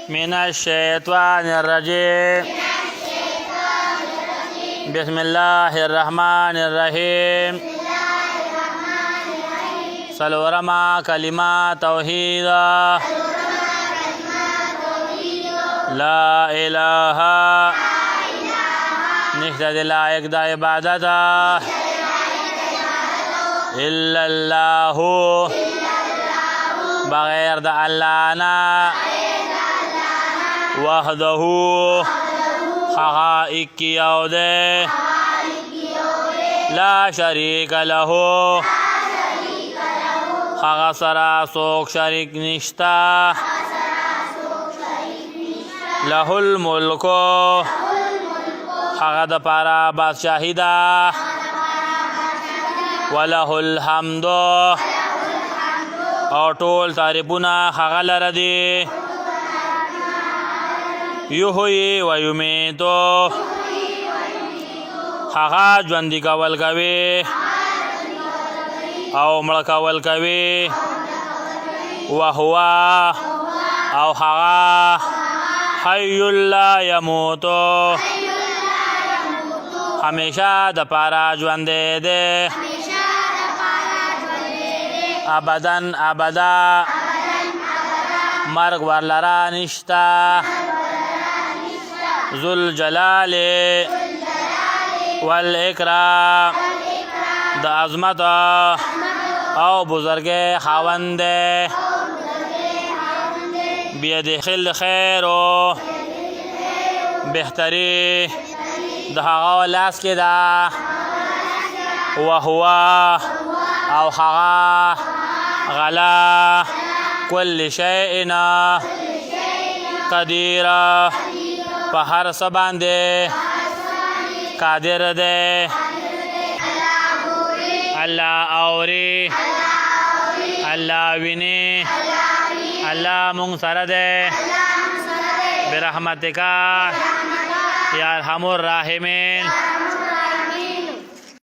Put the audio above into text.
من الشيطان الرجيم بسم الله الرحمن الرحيم سلورما كلمات توحيد لا إله نشتد لائق دا عبادت إلا الله بغير دا الله نا وحده حقائق يوده لا شريك له حق سرا سوک شریک نشتا له الملک حق دا پارا بادشاہی دا وله الحمد او ټول تعریفونه هغه لره دي یحیی و یمیتو هغه ژوندي کول کوي او مړه کول کوي وهو او هغه حی لا یموتو همیشه د پاره ژوندی دی ابداً ابدا مرگ ورلرا نشتا ذوالجلال والاکرام د عظمت او بزرگ خاوند بیده الخیر و بهتری د هغه لاس کې ده وهو او هغه غلا كل شيء قدير په هر څه باندې قادر دی الله اوري الله ویني الله مونږ سره دی برحمتک یا ارحم الراحمین